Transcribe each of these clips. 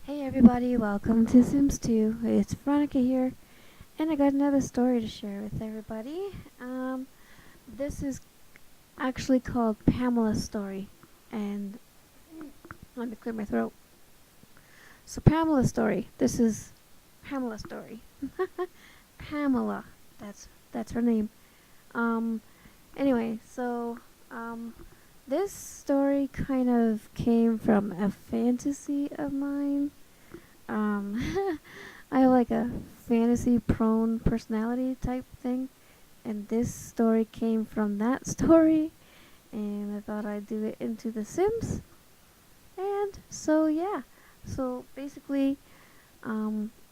Hey everybody, welcome to Sims 2. It's Veronica here, and I got another story to share with everybody. This is actually called Pamela's story, and let me clear my throat. So Pamela's story. This is Pamela's story. Pamela. That's her name. Um, anyway, so this story kind of came from a fantasy of mine. I have like a fantasy prone personality type thing, and this story came from that story, and I thought I'd do it into The Sims. And so, yeah. So basically,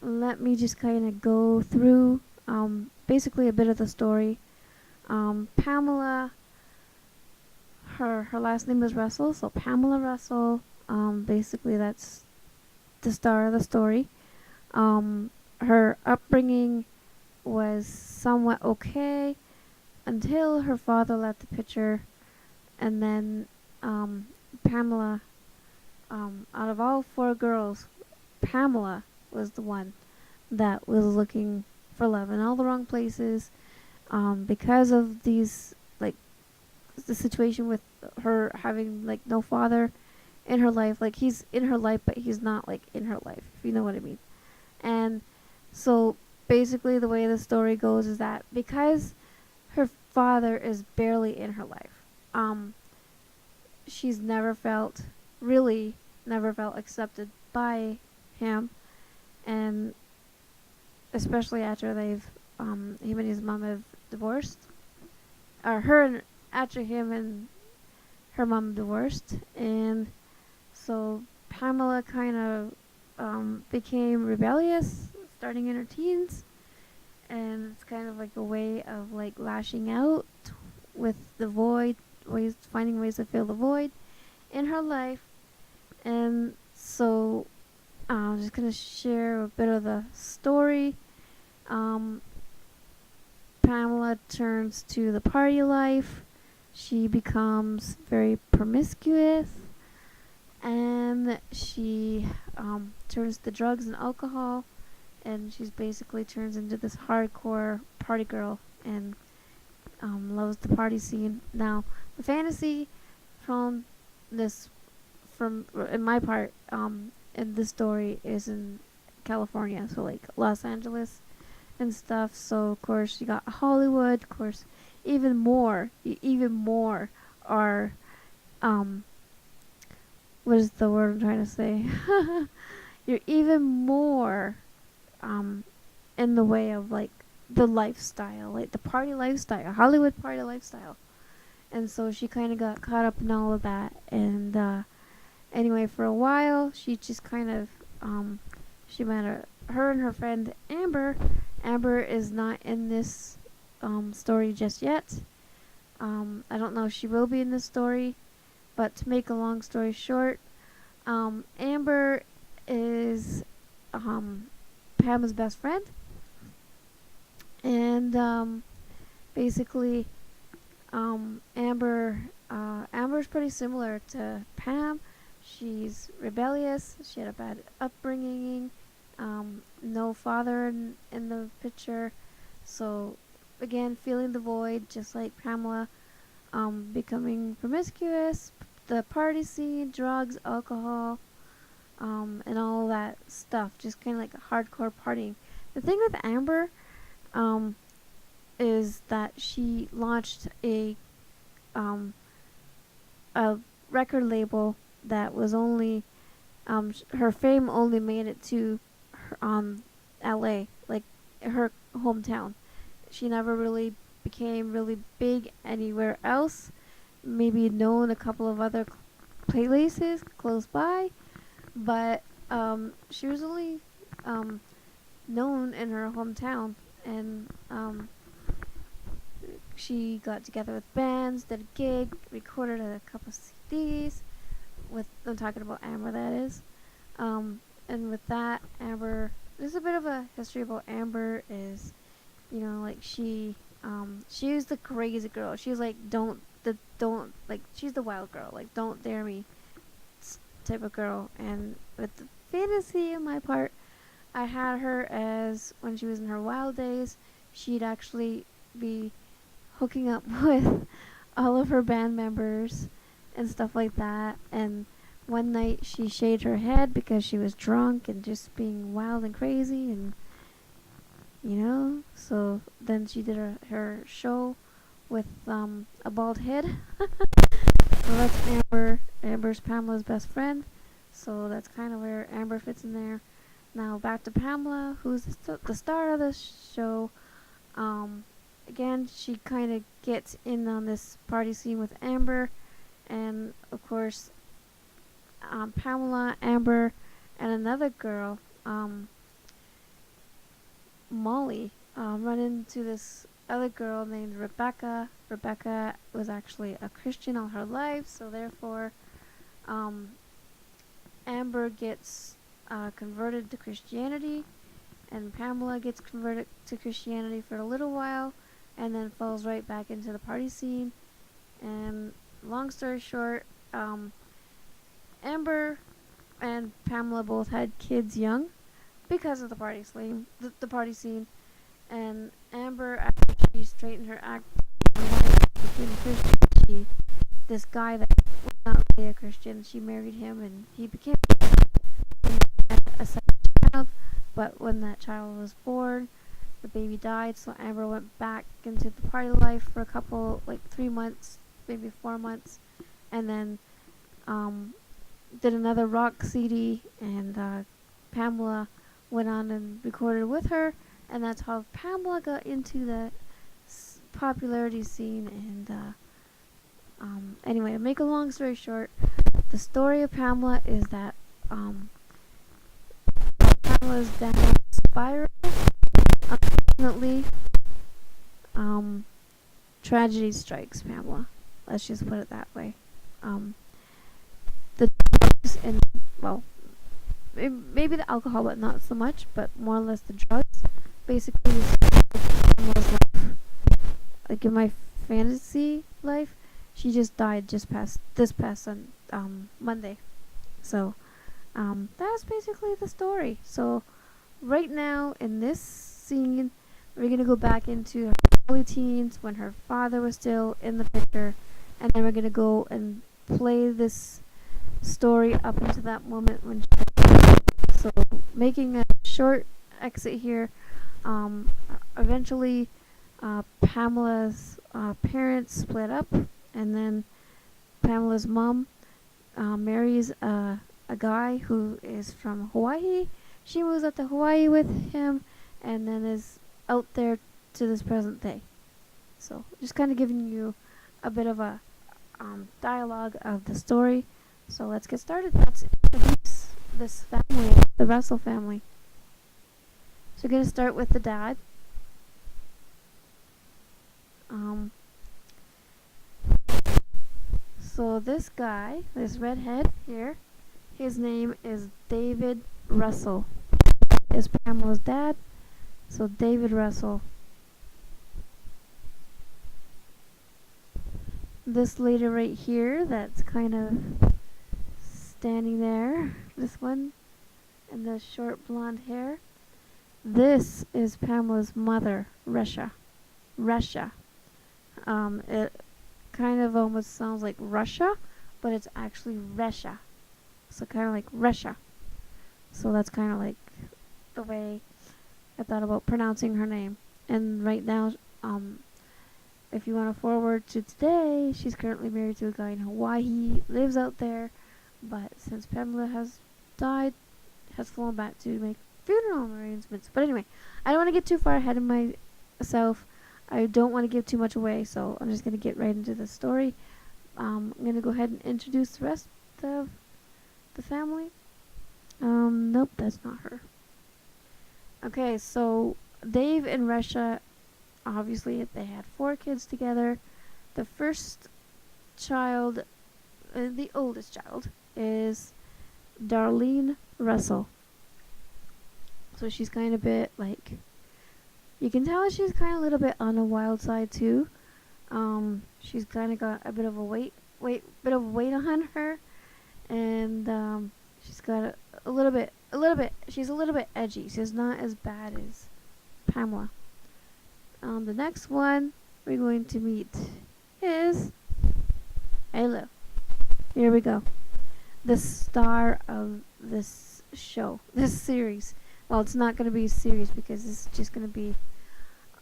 let me just kind of go through basically a bit of the story. Pamela, her last name is Russell, so Pamela Russell. Basically, that's the star of the story. Her upbringing was somewhat okay until her father left the picture, and then Pamela, out of all four girls, Pamela was the one that was looking for love in all the wrong places, because of these, like, the situation with her having like no father in her life. Like, he's in her life, but he's not like in her life, if you know what I mean. And so basically the way the story goes is that because her father is barely in her life, she's never felt accepted by him, and especially after him and his mom have divorced, or after him and her mom divorced. And so Pamela kind of became rebellious starting in her teens, and it's kind of like a way of like lashing out with the void, finding ways to fill the void in her life. And so I'm just gonna share a bit of the story. um, Pamela turns to the party life. She becomes very promiscuous, and she turns to drugs and alcohol, and she's basically turns into this hardcore party girl, and loves the party scene. Now, the fantasy from this, from in my part, in this story is in California, so like Los Angeles and stuff. So of course you got Hollywood, of course, even more are what is the word I'm trying to say? You're even more um in the way of like the lifestyle, like the party lifestyle, Hollywood party lifestyle. And so she kind of got caught up in all of that. And anyway, for a while, she just kind of she met her and her friend Amber. Amber is not in this story just yet. I don't know if she will be in this story, but to make a long story short, Amber is Pam's best friend, and basically, Amber's pretty similar to Pam. She's rebellious. She had a bad upbringing. No father in the picture. So, again, feeling the void, just like Pamela. Becoming promiscuous, the party scene, drugs, alcohol, and all that stuff. Just kind of like hardcore partying. The thing with Amber, um, is that she launched um, a record label that was only her fame only made it to her, L.A., like her hometown. She never really became really big anywhere else. Maybe known a couple of other places close by, but she was only known in her hometown. And she got together with bands, did a gig, recorded a couple CDs. I'm talking about Amber, that is. And with that, Amber, there's a bit of a history about Amber. Is, like she's the crazy girl. She's like, she's the wild girl. Like, don't dare me type of girl. And with fantasy on my part. I had her as when she was in her wild days, she'd actually be hooking up with all of her band members and stuff like that. And one night she shaved her head because she was drunk and just being wild and crazy, and so then she did her show with a bald head. So that's Amber. Amber's Pamela's best friend. So that's kind of where Amber fits in there. Now back to Pamela, who's the star of the show. Again, she kind of gets in on this party scene with Amber, and of course, Pamela, Amber, and another girl, Molly, run into this other girl named Rebecca. Rebecca was actually a Christian all her life, so therefore, Amber gets converted to Christianity, and Pamela gets converted to Christianity for a little while, and then falls right back into the party scene. And long story short, Amber and Pamela both had kids young because of the party scene. The party scene, and Amber, after she straightened her act, became a Christian. This guy that was not really a Christian, she married him, and he became a second child. But when that child was born, the baby died, so Amber went back into the party life for a couple, like 3 months, maybe 4 months, and then did another rock CD, and Pamela went on and recorded with her, and that's how Pamela got into the popularity scene. And anyway, to make a long story short, the story of Pamela is that Pamela's downward spiral. Unfortunately, tragedy strikes Pamela. Let's just put it that way. The drugs and, well, maybe the alcohol, but not so much, but more or less the drugs, basically Pamela's life. Like in my fantasy life, she just died this past Monday. So, that's basically the story. So, right now in this scene, we're gonna go back into her early teens when her father was still in the picture, and then we're gonna go and play this story up into that moment when so making a short exit here. Eventually, Pamela's parents split up, and then Pamela's mom marries a guy who is from Hawaii. She moves up to Hawaii with him, and then is out there to this present day. So just kind of giving you a bit of a dialogue of the story. So let's get started. Let's introduce this family, the Russell family. So we're going to start with the dad. So this guy, this redhead here, his name is David Russell. Is Pamela's dad. So David Russell. This lady right here, that's kind of standing there, this one, and the short blonde hair. This is Pamela's mother, Russia. It kind of almost sounds like Russia, but it's actually Russia. So kind of like Russia. So that's kind of like the way I thought about pronouncing her name. And right now, if you want to forward to today, she's currently married to a guy in Hawaii, lives out there, but since Pamela has died, has flown back to make funeral arrangements. But anyway, I don't want to get too far ahead of myself. I don't want to give too much away, so I'm just going to get right into the story. I'm going to go ahead and introduce the rest of the family. Nope, that's not her. Okay, so Dave and Russia, obviously they had 4 kids together. The first child, the oldest child, is Darlene Russell. So she's kind of a bit like, you can tell she's kind of a little bit on the wild side too. She's kind of got a bit of a weight on her, and She's got she's a little bit edgy. She's not as bad as Pamela. The next one we're going to meet is Hello. Here we go. The star of this show, this series. Well, it's not going to be a series because it's just going to be.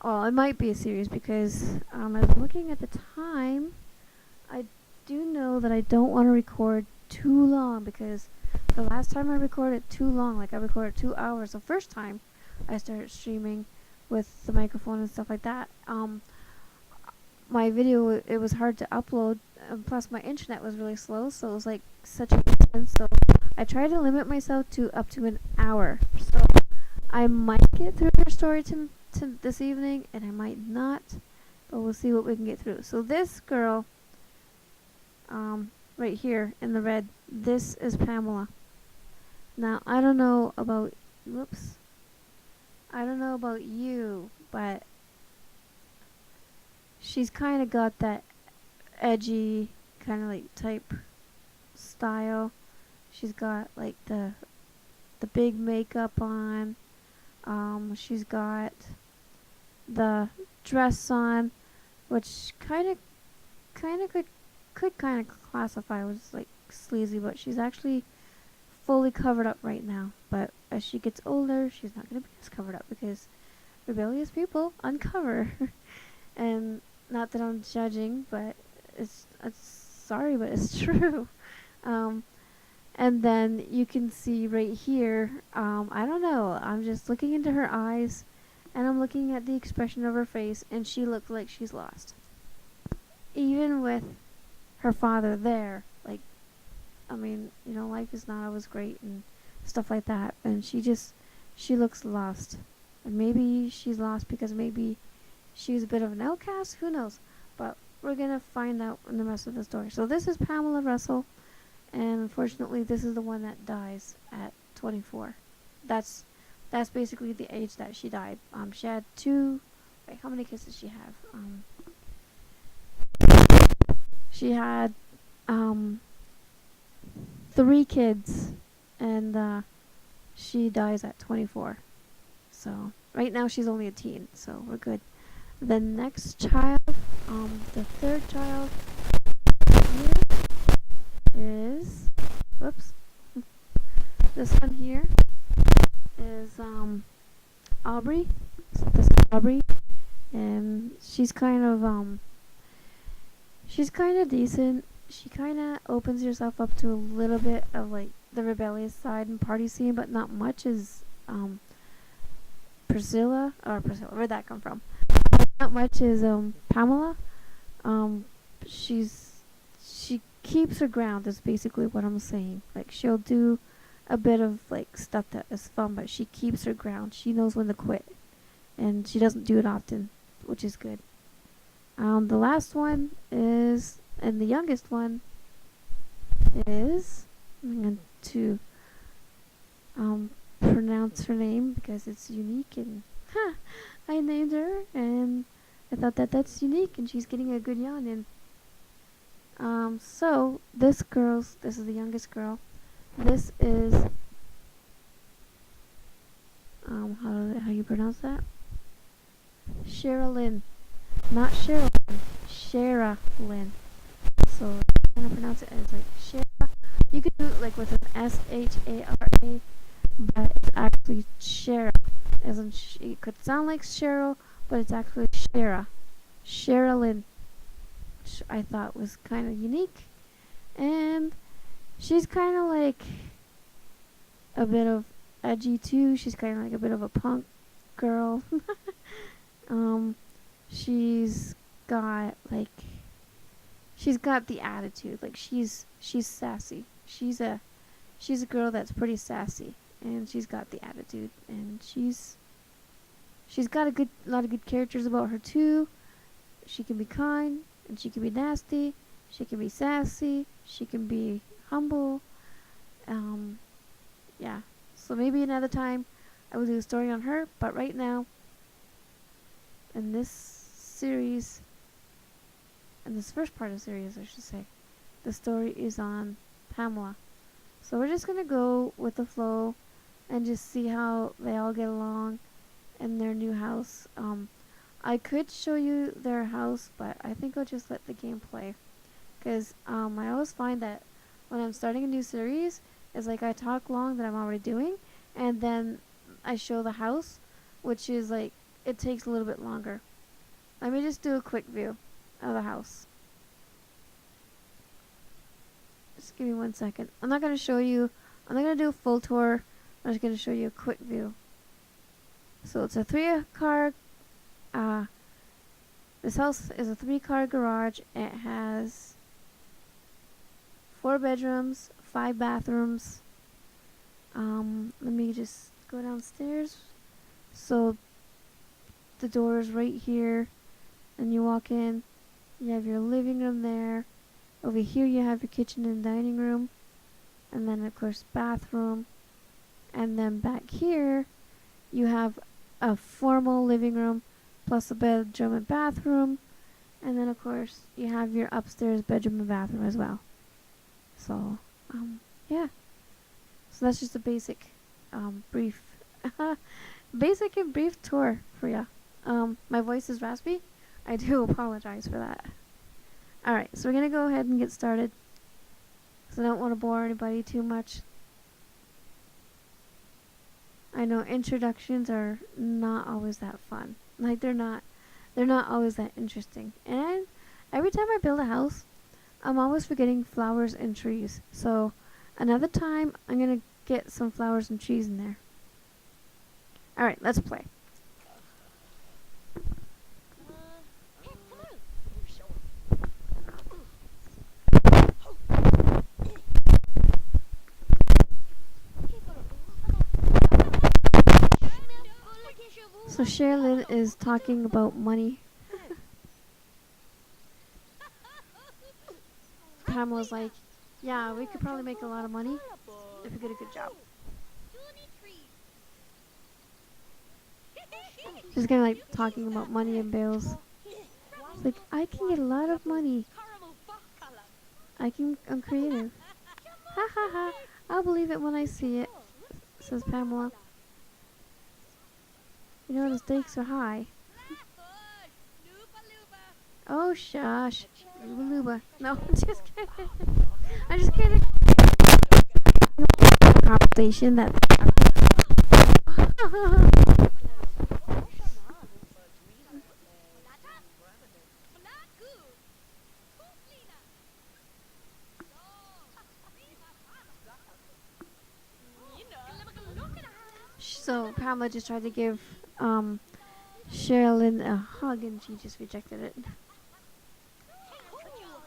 Well, it might be a series because I'm looking at the time. I do know that I don't want to record too long because the last time I recorded too long, like I recorded 2 hours the first time I started streaming with the microphone and stuff like that. My video, it was hard to upload, plus my internet was really slow, so it was like such a distance. So I tried to limit myself to up to an hour. So I might get through your story to this evening, and I might not, but we'll see what we can get through. So this girl, right here in the red, this is Pamela. Now I don't know about, I don't know about you, but she's kind of got that edgy kind of like type style. She's got like the big makeup on. She's got the dress on, which kind of could kind of classify as like sleazy, but she's actually fully covered up right now. But as she gets older, she's not going to be as covered up because rebellious people uncover. And not that I'm judging, but it's sorry, but it's true. And then you can see right here, I don't know, I'm just looking into her eyes, and I'm looking at the expression of her face, and she looks like she's lost. Even with her father there, like, I mean, you know, life is not always great and stuff like that, and she looks lost. And maybe she's lost because maybe she's a bit of an outcast, who knows? But we're gonna find out in the rest of the story. So this is Pamela Russell, and unfortunately this is the one that dies at 24. That's basically the age that she died. She had how many kids did she have? She had 3 kids, and she dies at 24. So right now she's only a teen, so we're good. The next child, the third child is, this one here is Aubrey. So this is Aubrey, and she's kind of decent. She kind of opens herself up to a little bit of like the rebellious side and party scene, but not much as Priscilla, where'd that come from? Not much as Pamela. She keeps her ground is basically what I'm saying. Like she'll do a bit of like stuff that is fun, but she keeps her ground. She knows when to quit, and she doesn't do it often, which is good. The last one is, and the youngest one is, I'm going to pronounce her name because it's unique, and I named her, and I thought that's unique, and she's getting a good yawn in. So this is the youngest girl. This is how you pronounce that? Sherilyn, not Cheryl, Sherilyn. So I'm gonna pronounce it as like Shara. You could do it like with an Shara, but it's actually Shara. As in, it could sound like Cheryl, but it's actually Shara. Sherilyn, which I thought was kind of unique. And she's kind of like a bit of edgy too. She's kind of like a bit of a punk girl. She's got the attitude. Like she's sassy. She's a girl that's pretty sassy, and she's got the attitude, and she's got a lot of good characters about her too. She can be kind, and she can be nasty. She can be sassy. She can be humble. Yeah. So maybe another time I will do a story on her. But right now, in this series, in this first part of the series, I should say, the story is on Pamela. So we're just gonna go with the flow and just see how they all get along in their new house. I could show you their house, but I think I'll just let the game play. Because I always find that when I'm starting a new series, it's like I talk long that I'm already doing, and then I show the house, which is like, it takes a little bit longer. Let me just do a quick view of the house. Just give me 1 second. I'm not going to show you, I'm not going to do a full tour. I'm just going to show you a quick view. So it's a 3-car, this house is a 3-car garage. It has 4 bedrooms, 5 bathrooms. Let me just go downstairs. So the door is right here, and you walk in. You have your living room there. Over here you have your kitchen and dining room, and then of course bathroom. And then back here you have a formal living room plus a bedroom and bathroom, and then of course you have your upstairs bedroom and bathroom as well. So yeah, so that's just a basic brief basic and brief tour for ya. My voice is raspy. I do apologize for that. Alright, so we're gonna go ahead and get started, because I don't want to bore anybody too much. I know introductions are not always that fun. Like, they're not always that interesting. And every time I build a house, I'm always forgetting flowers and trees. So another time I'm gonna get some flowers and trees in there. Alright, let's play. So Sherilyn is talking about money. Pamela's like, yeah, we could probably make a lot of money if we did a good job. She's kind of like talking about money and bills. It's like, I can get a lot of money. I'm creative. Ha ha ha. I'll believe it when I see it, says Pamela. You know, the stakes are high. Oh, shush. Luba luba. No, I'm just kidding. I'm just kidding. Conversation that. So Pamela just tried to give Sherilyn a hug, and she just rejected it.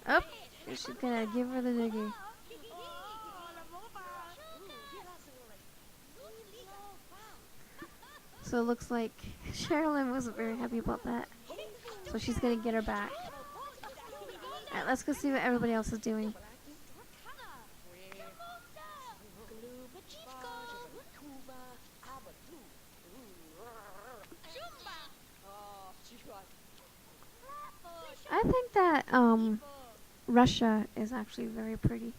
Oh, she's gonna give her the noogie. So it looks like Sherilyn wasn't very happy about that. So she's gonna get her back. Alright, let's go see what everybody else is doing. I think that Russia is actually very pretty.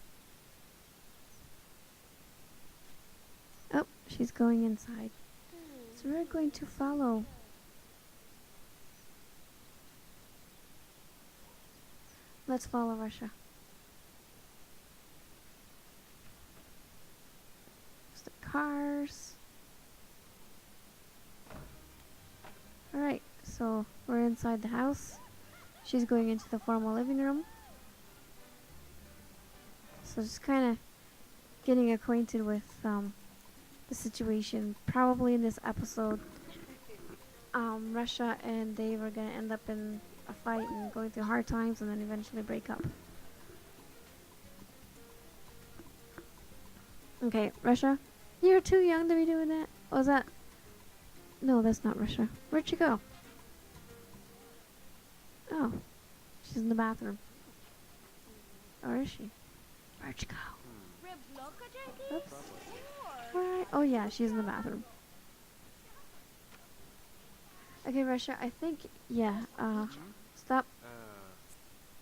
Oh, she's going inside. So we're going to follow. Let's follow Russia. There's the cars. Alright, so we're inside the house. She's going into the formal living room. So just kind of getting acquainted with the situation. Probably in this episode, Russia and Dave are going to end up in a fight and going through hard times and then eventually break up. Okay, Russia, you're too young to be doing that. Was that? No, that's not Russia. Where'd she go? Oh, she's in the bathroom. Or is she? Where'd she go? Oops. Where? Oh yeah, she's in the bathroom. Okay, Russia, I think, yeah, stop.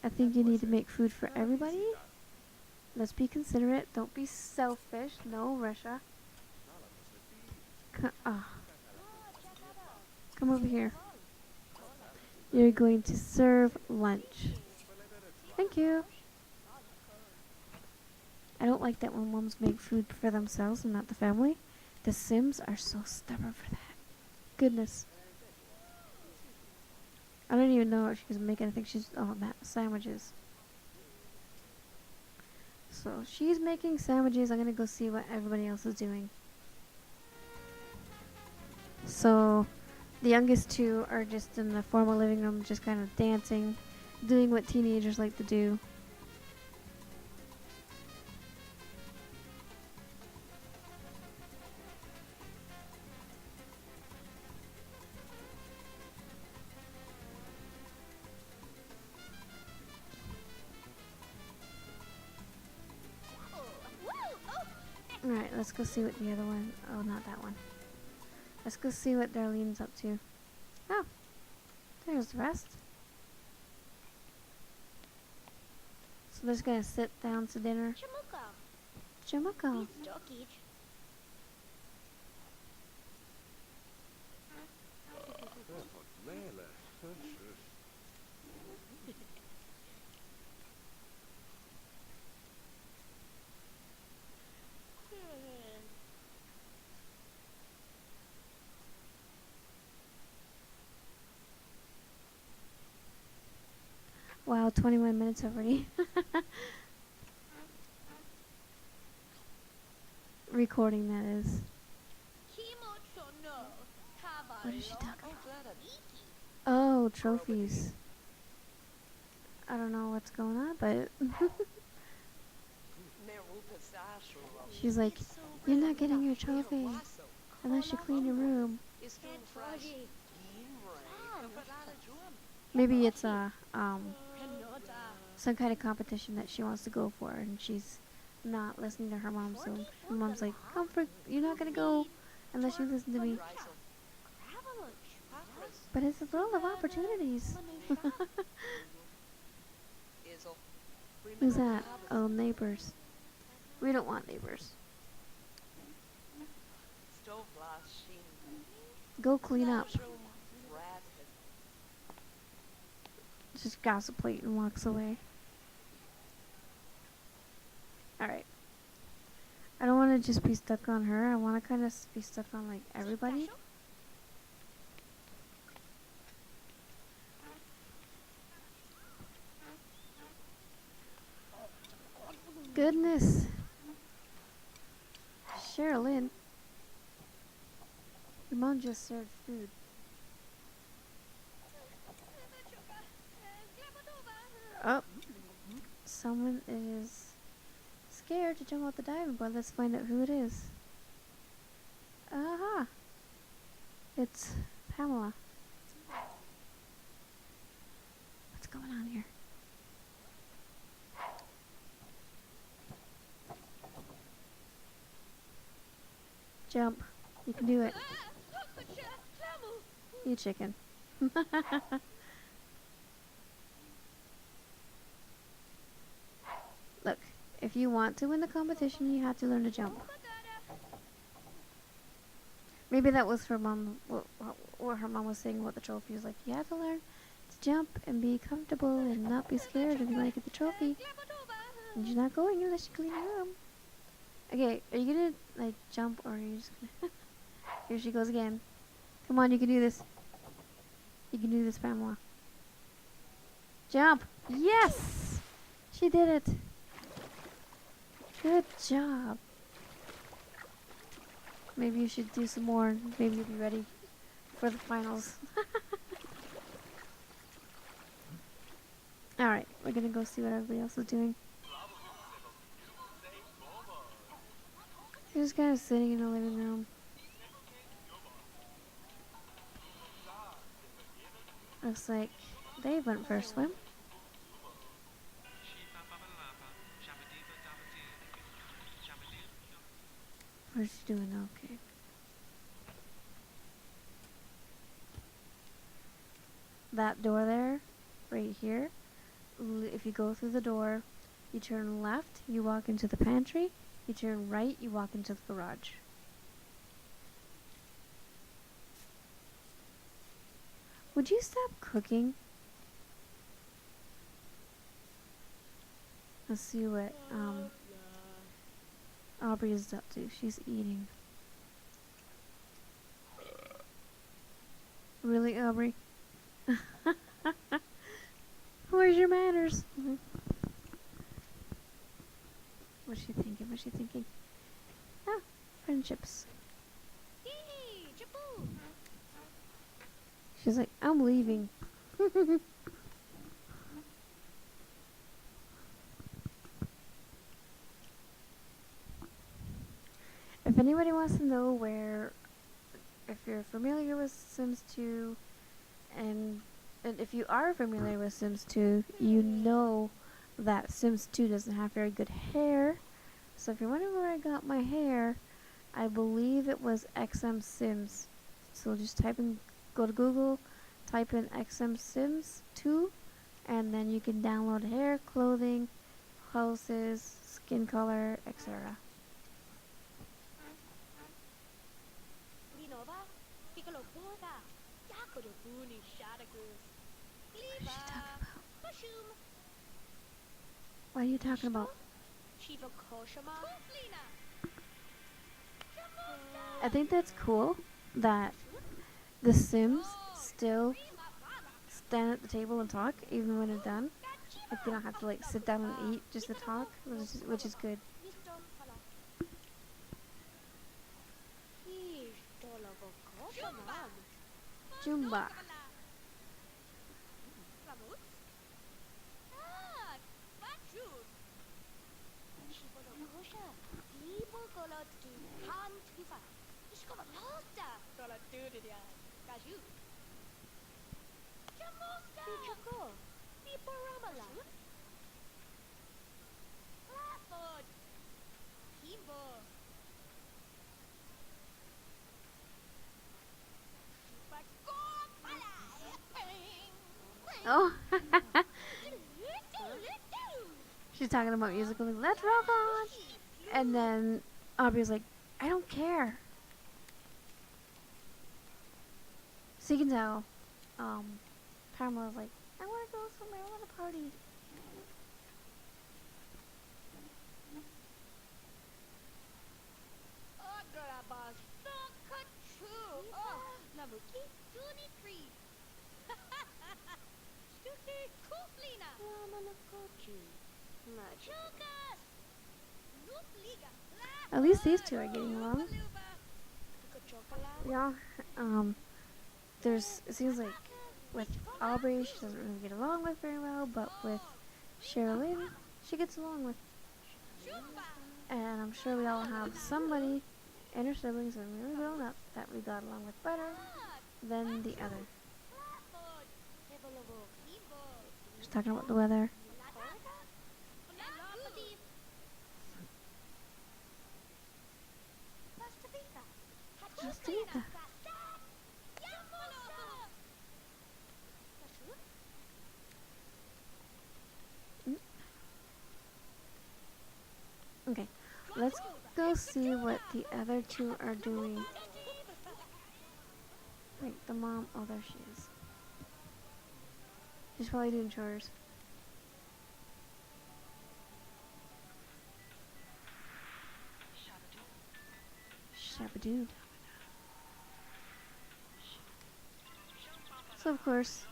I think you need to make food for everybody. Let's be considerate. Don't be selfish. No, Russia. Come over here. You're going to serve lunch. Thank you. I don't like that when moms make food for themselves and not the family. The Sims are so stubborn for that. Goodness. I don't even know what she's making. I think she's, sandwiches. So she's making sandwiches. I'm gonna go see what everybody else is doing. So the youngest two are just in the formal living room, just kind of dancing, doing what teenagers like to do. Alright, let's go see what the other one... Oh, not that one. Let's go see what Darlene's up to. Oh, there's the rest. So they're just gonna sit down to dinner. Chamuko. Wow, 21 minutes already. Recording, that is. What is she talking about? Oh, trophies. I don't know what's going on, but... She's like, you're not getting your trophy unless you clean your room. Maybe it's some kind of competition that she wants to go for, and she's not listening to her mom, so her mom's like, you're not gonna go unless you listen to me. But it's a world of opportunities. Who's that? Oh, neighbors. We don't want neighbors. Go clean up. Just gossip and walks away. Alright. I don't want to just be stuck on her. I want to kind of be stuck on, like, everybody. Goodness. Sherilyn. Your mom just served food. Oh. Someone is scared to jump out the diving board. Let's find out who it is. Aha! It's Pamela. What's going on here? Jump. You can do it. You chicken. Look, if you want to win the competition, you have to learn to jump. Maybe that was her mom, what her mom was saying about the trophy. Was like, you have to learn to jump and be comfortable and not be scared if you want to get the trophy. And you're not going unless you clean your room. Okay, are you gonna, like, jump, or are you just gonna... Here she goes again. Come on, you can do this. You can do this, Pamela. Jump! Yes! She did it. Good job. Maybe you should do some more. Maybe you'll be ready for the finals. Alright, we're gonna go see what everybody else is doing. They're just kind of sitting in the living room. Looks like they went for a swim. What's she doing? Okay. That door there, right here, if you go through the door, You turn left, you walk into the pantry. You turn right, you walk into the garage. Would you stop cooking? Let's see what Aubrey is up to. She's eating. Really, Aubrey? Where's your manners? What's she thinking? What's she thinking? Ah, friendships. She's like, I'm leaving. If anybody wants to know if you're familiar with Sims 2, and if you are familiar with Sims 2, you know that Sims 2 doesn't have very good hair. So if you're wondering where I got my hair, I believe it was XM Sims. So just go to Google, type in XM Sims 2, and then you can download hair, clothing, houses, skin color, etc. What are you talking about? I think that's cool that the Sims still stand at the table and talk even when they're done. Like they don't have to like sit down and eat just to talk, which is good. Jumba. Oh. She's talking about musical, like, let's rock on! And then Aubrey's like, I don't care. So you can tell, Pamela's like, I want to go somewhere, I want to party. At least these two are getting along. Yeah, it seems like with Aubrey, she doesn't really get along with very well, but with Sherilyn, she gets along with. And I'm sure we all have somebody in our siblings when we were growing up that we got along with better than the other. Just talking about the weather. Pasta. Okay, let's go see what the other two are doing. Wait, the mom, oh there she is. She's probably doing chores. Shabadoo. So of course,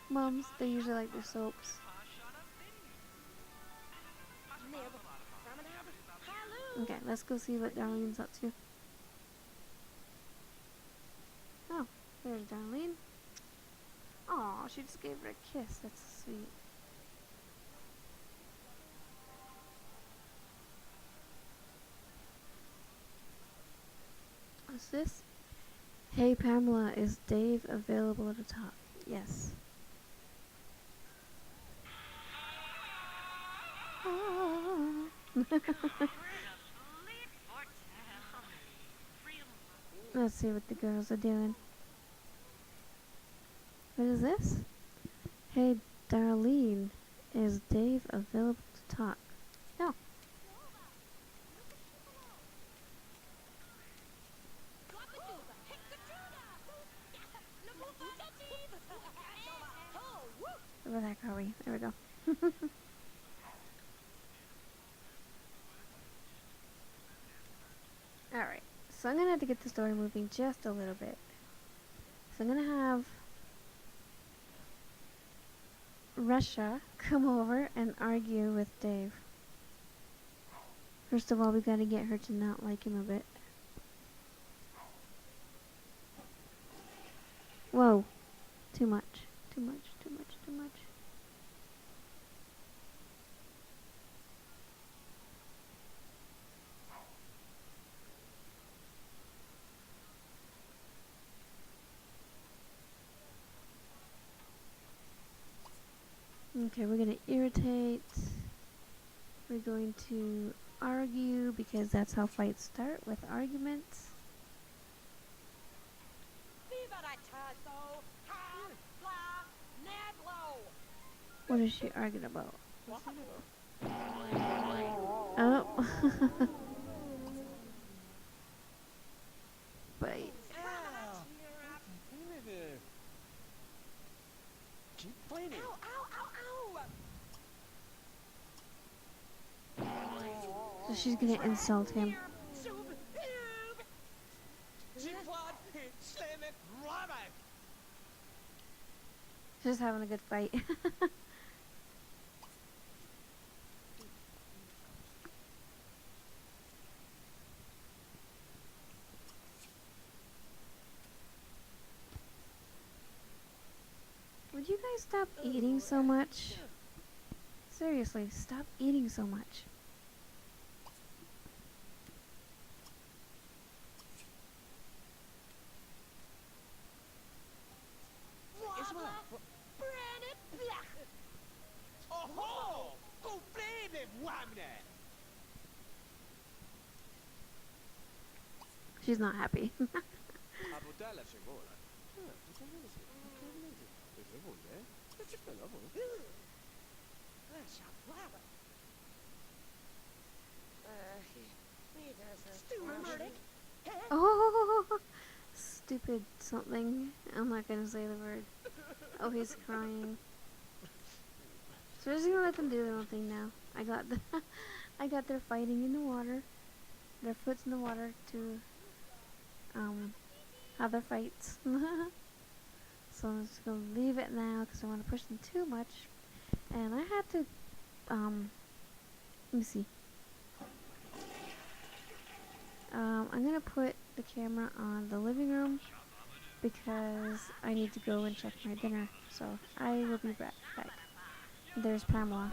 moms, they usually like their soaps. Okay, let's go see what Darlene's up to. Oh, there's Darlene. Aw, she just gave her a kiss. That's sweet. What's this? Hey Pamela, is Dave available to talk? Yes. Let's see what the girls are doing. What is this? Hey Darlene, Is Dave available to talk? No. Where the heck are we? There we go. Alright, so I'm gonna have to get the story moving just a little bit. So I'm gonna have Russia come over and argue with Dave. First of all, we gotta get her to not like him a bit. Whoa. Too much. Too much, too much, too much. Okay, we're gonna irritate. We're going to argue because that's how fights start, with arguments. What is she arguing about? Oh. Bite. Keep playing it. So she's gonna insult him. Just having a good fight. Would you guys stop eating so much? Seriously, stop eating so much. She's not happy. Oh, stupid something. I'm not gonna say the word. Oh, he's crying. So we're just gonna let them do their own thing now. I got their fighting in the water. Their foot's in the water to have their fights. So I'm just gonna leave it now because I don't want to push them too much. And I had to let me see. I'm gonna put the camera on the living room because I need to go and check my dinner. So I will be back. There's Pamela.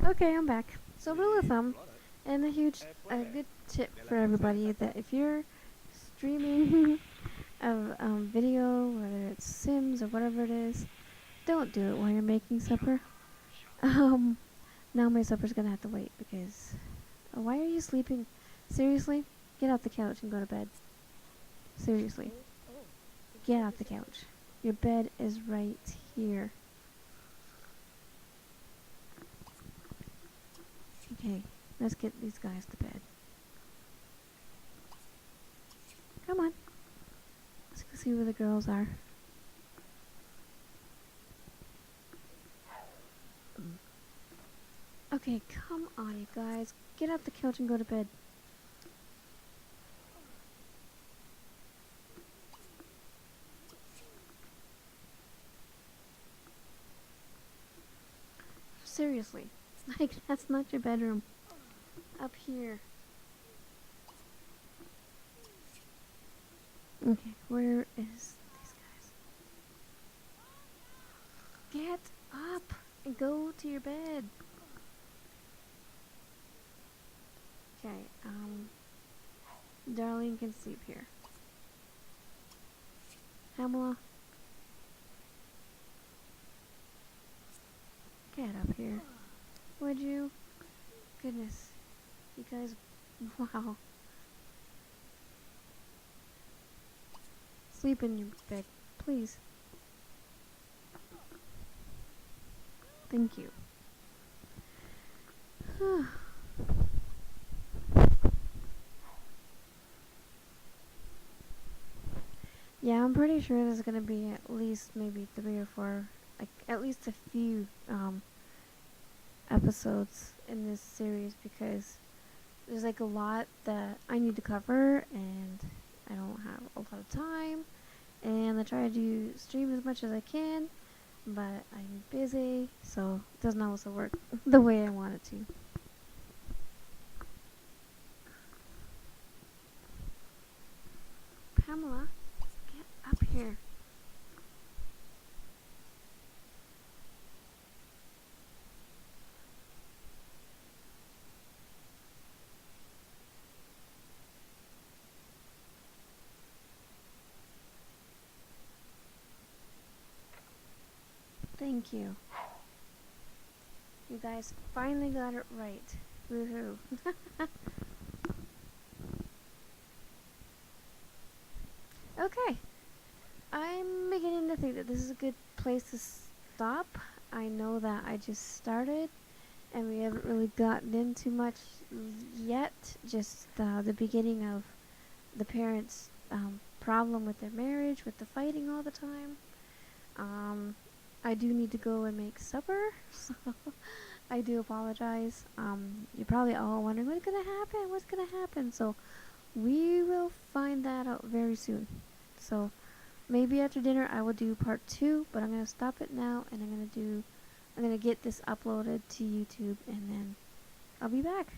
Okay, I'm back. So rule of thumb, and a good tip for everybody, that if you're streaming a video, whether it's Sims or whatever it is, don't do it while you're making supper. Now my supper's gonna have to wait because why are you sleeping? Seriously, get off the couch and go to bed. Seriously, get off the couch. Your bed is right here. Okay, let's get these guys to bed. Come on. Let's go see where the girls are. Okay, come on, you guys. Get off the couch and go to bed. seriously. Like, that's not your bedroom. Up here. Okay, where is these guys? Get up and go to your bed. Okay, Darlene can sleep here. Pamela, get up here. Would you? Goodness. You guys, wow. Sleep in your bed, please. Thank you. Yeah, I'm pretty sure there's gonna be at least maybe 3 or 4, like at least a few episodes in this series, because there's like a lot that I need to cover and I don't have a lot of time, and I try to stream as much as I can, but I'm busy, so it doesn't always work the way I want it to. Pamela, get up here. Thank you. You guys finally got it right. Woohoo. Okay. I'm beginning to think that this is a good place to stop. I know that I just started and we haven't really gotten into much yet. Just the beginning of the parents' problem with their marriage, with the fighting all the time. I do need to go and make supper, so I do apologize. You're probably all wondering what's gonna happen, what's gonna happen. So we will find that out very soon. So maybe after dinner I will do part 2, but I'm gonna stop it now and I'm gonna get this uploaded to YouTube and then I'll be back.